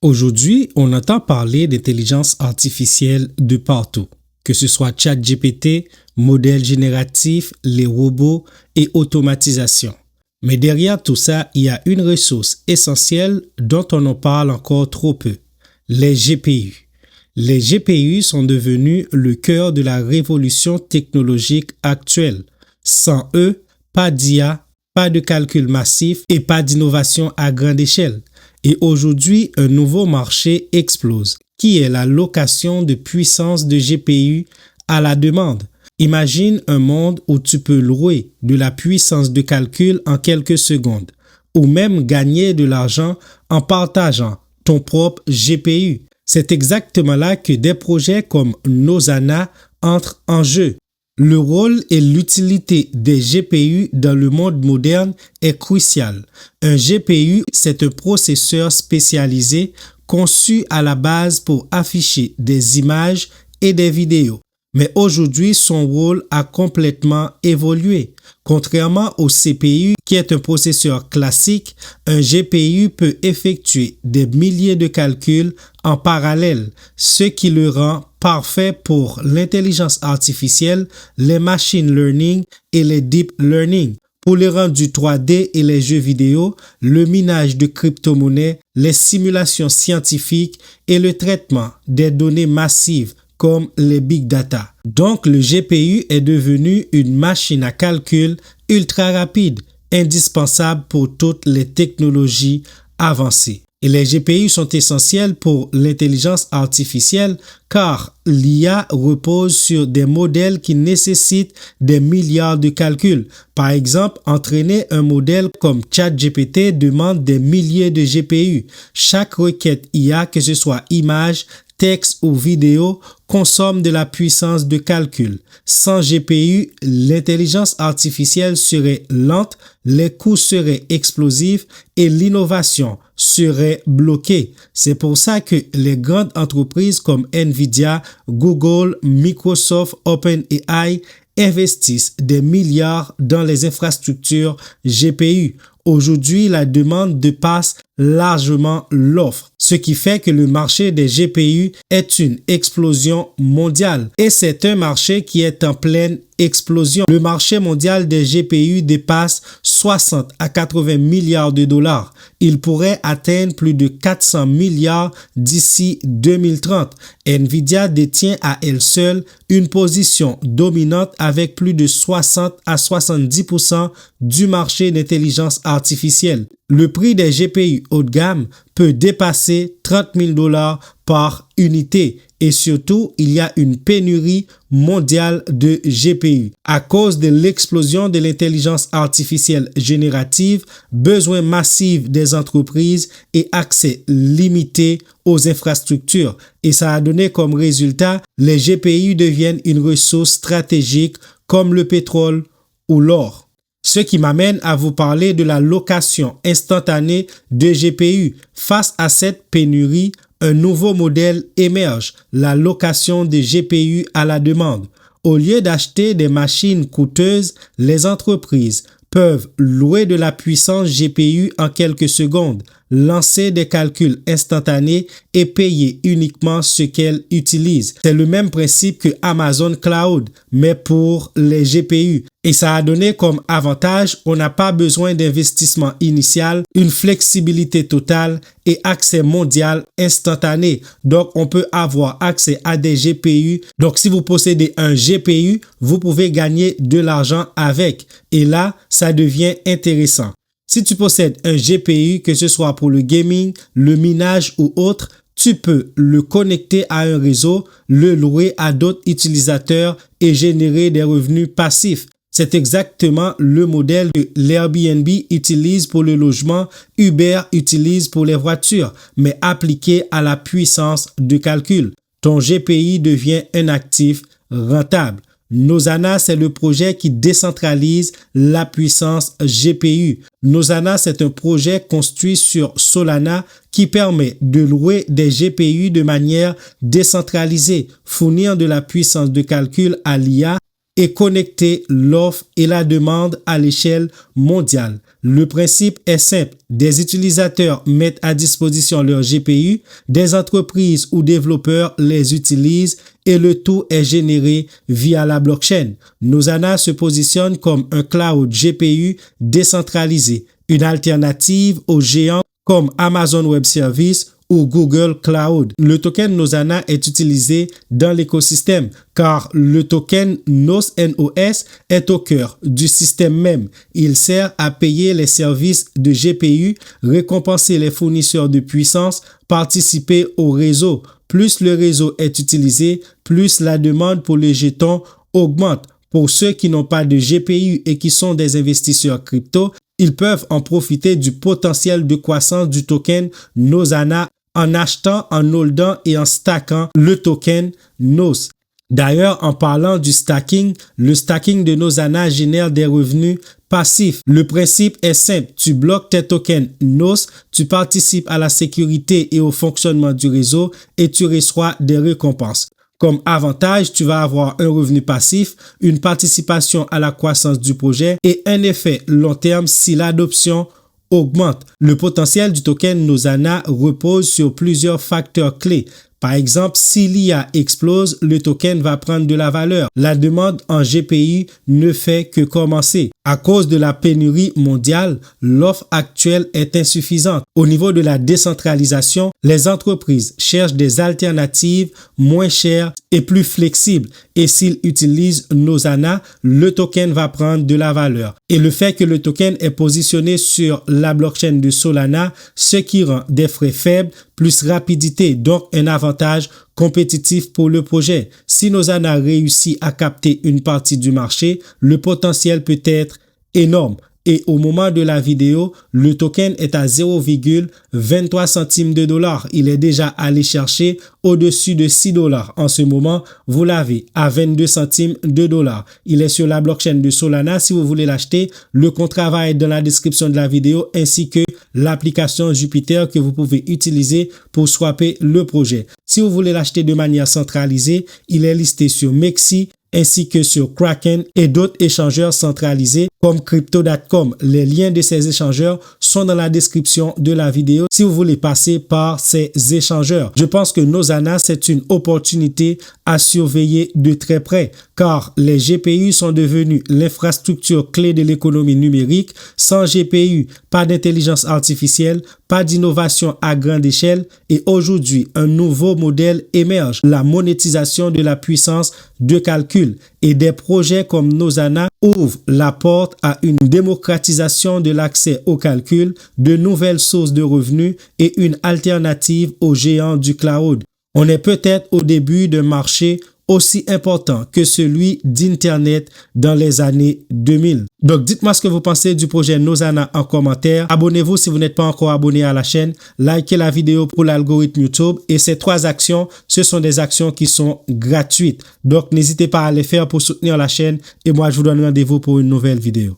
Aujourd'hui, on entend parler d'intelligence artificielle de partout, que ce soit ChatGPT, modèles génératifs, les robots et automatisation. Mais derrière tout ça, il y a une ressource essentielle dont on en parle encore trop peu, les GPU. Les GPU sont devenus le cœur de la révolution technologique actuelle. Sans eux, pas d'IA, pas de calcul massif et pas d'innovation à grande échelle. Et aujourd'hui, un nouveau marché explose, qui est la location de puissance de GPU à la demande. Imagine un monde où tu peux louer de la puissance de calcul en quelques secondes, ou même gagner de l'argent en partageant ton propre GPU. C'est exactement là que des projets comme Nozana entrent en jeu. Le rôle et l'utilité des GPU dans le monde moderne est crucial. Un GPU, c'est un processeur spécialisé conçu à la base pour afficher des images et des vidéos. Mais aujourd'hui, son rôle a complètement évolué. Contrairement au CPU, qui est un processeur classique, un GPU peut effectuer des milliers de calculs en parallèle, ce qui le rend parfait pour l'intelligence artificielle, les machine learning et les deep learning. Pour les rendus 3D et les jeux vidéo, le minage de crypto-monnaies, les simulations scientifiques et le traitement des données massives comme les big data. Donc, le GPU est devenu une machine à calcul ultra rapide, indispensable pour toutes les technologies avancées. Et les GPU sont essentiels pour l'intelligence artificielle car l'IA repose sur des modèles qui nécessitent des milliards de calculs. Par exemple, entraîner un modèle comme ChatGPT demande des milliers de GPU. Chaque requête IA, que ce soit image, texte ou vidéo, consomme de la puissance de calcul. Sans GPU, l'intelligence artificielle serait lente, les coûts seraient explosifs et l'innovation serait bloquée. C'est pour ça que les grandes entreprises comme Nvidia, Google, Microsoft, OpenAI investissent des milliards dans les infrastructures GPU. Aujourd'hui, la demande dépasse largement l'offre, ce qui fait que le marché des GPU est une explosion mondiale. Et c'est un marché qui est en pleine explosion. Le marché mondial des GPU dépasse 60 à 80 milliards de dollars. Il pourrait atteindre plus de 400 milliards d'ici 2030. Nvidia détient à elle seule une position dominante avec plus de 60 à 70% du marché d'intelligence artificielle. Le prix des GPU haut de gamme peut dépasser 30 000 $ par unité et surtout, il y a une pénurie mondiale de GPU. À cause de l'explosion de l'intelligence artificielle générative, besoin massif des entreprises et accès limité aux infrastructures. Et ça a donné comme résultat, les GPU deviennent une ressource stratégique comme le pétrole ou l'or. Ce qui m'amène à vous parler de la location instantanée de GPU. Face à cette pénurie, un nouveau modèle émerge, la location de GPU à la demande. Au lieu d'acheter des machines coûteuses, les entreprises peuvent louer de la puissance GPU en quelques secondes, lancer des calculs instantanés et payer uniquement ce qu'elles utilisent. C'est le même principe que Amazon Cloud, mais pour les GPU. Et ça a donné comme avantage, on n'a pas besoin d'investissement initial, une flexibilité totale et accès mondial instantané. Donc, on peut avoir accès à des GPU. Donc, si vous possédez un GPU, vous pouvez gagner de l'argent avec. Et là, ça devient intéressant. Si tu possèdes un GPU, que ce soit pour le gaming, le minage ou autre, tu peux le connecter à un réseau, le louer à d'autres utilisateurs et générer des revenus passifs. C'est exactement le modèle que l'Airbnb utilise pour le logement, Uber utilise pour les voitures, mais appliqué à la puissance de calcul. Ton GPU devient un actif rentable. Nozana, c'est le projet qui décentralise la puissance GPU. Nozana, c'est un projet construit sur Solana qui permet de louer des GPU de manière décentralisée, fournir de la puissance de calcul à l'IA et connecter l'offre et la demande à l'échelle mondiale. Le principe est simple. Des utilisateurs mettent à disposition leur GPU, des entreprises ou développeurs les utilisent et le tout est généré via la blockchain. Nosana se positionne comme un cloud GPU décentralisé, une alternative aux géants comme Amazon Web Services ou Google Cloud. Le token Nosana est utilisé dans l'écosystème car le token NOS est au cœur du système même. Il sert à payer les services de GPU, récompenser les fournisseurs de puissance, participer au réseau. Plus le réseau est utilisé, plus la demande pour les jetons augmente. Pour ceux qui n'ont pas de GPU et qui sont des investisseurs crypto, ils peuvent en profiter du potentiel de croissance du token Nosana en achetant, en holdant et en stackant le token NOS. D'ailleurs, en parlant du stacking, le stacking de Nosana génère des revenus passifs. Le principe est simple. Tu bloques tes tokens NOS, tu participes à la sécurité et au fonctionnement du réseau et tu reçois des récompenses. Comme avantage, tu vas avoir un revenu passif, une participation à la croissance du projet et un effet long terme si l'adoption augmente. Le potentiel du token Nosana repose sur plusieurs facteurs clés. Par exemple, si l'IA explose, le token va prendre de la valeur. La demande en GPU ne fait que commencer. À cause de la pénurie mondiale, l'offre actuelle est insuffisante. Au niveau de la décentralisation, les entreprises cherchent des alternatives moins chères et plus flexibles. Et s'ils utilisent Nosana, le token va prendre de la valeur. Et le fait que le token est positionné sur la blockchain de Solana, ce qui rend des frais faibles, plus rapidité, donc un avantage compétitif pour le projet. Si Nosana réussit à capter une partie du marché, le potentiel peut être énorme. Et au moment de la vidéo, le token est à 0,23 centimes de dollars. Il est déjà allé chercher au-dessus de 6 dollars. En ce moment, vous l'avez à 22 centimes de dollars. Il est sur la blockchain de Solana. Si vous voulez l'acheter, le contrat va être dans la description de la vidéo ainsi que l'application Jupiter que vous pouvez utiliser pour swapper le projet. Si vous voulez l'acheter de manière centralisée, il est listé sur Mexi ainsi que sur Kraken et d'autres échangeurs centralisés comme Crypto.com. Les liens de ces échangeurs sont dans la description de la vidéo si vous voulez passer par ces échangeurs. Je pense que Nosana, c'est une opportunité à surveiller de très près car les GPU sont devenus l'infrastructure clé de l'économie numérique. Sans GPU, pas d'intelligence artificielle, pas d'innovation à grande échelle et aujourd'hui, un nouveau modèle émerge, la monétisation de la puissance de calcul et des projets comme Nosana ouvrent la porte à une démocratisation de l'accès au calcul, de nouvelles sources de revenus et une alternative aux géants du cloud. On est peut-être au début d'un marché aussi important que celui d'Internet dans les années 2000. Donc, dites-moi ce que vous pensez du projet Nosana en commentaire. Abonnez-vous si vous n'êtes pas encore abonné à la chaîne. Likez la vidéo pour l'algorithme YouTube. Et ces 3 actions, ce sont des actions qui sont gratuites. Donc, n'hésitez pas à les faire pour soutenir la chaîne. Et moi, je vous donne rendez-vous pour une nouvelle vidéo.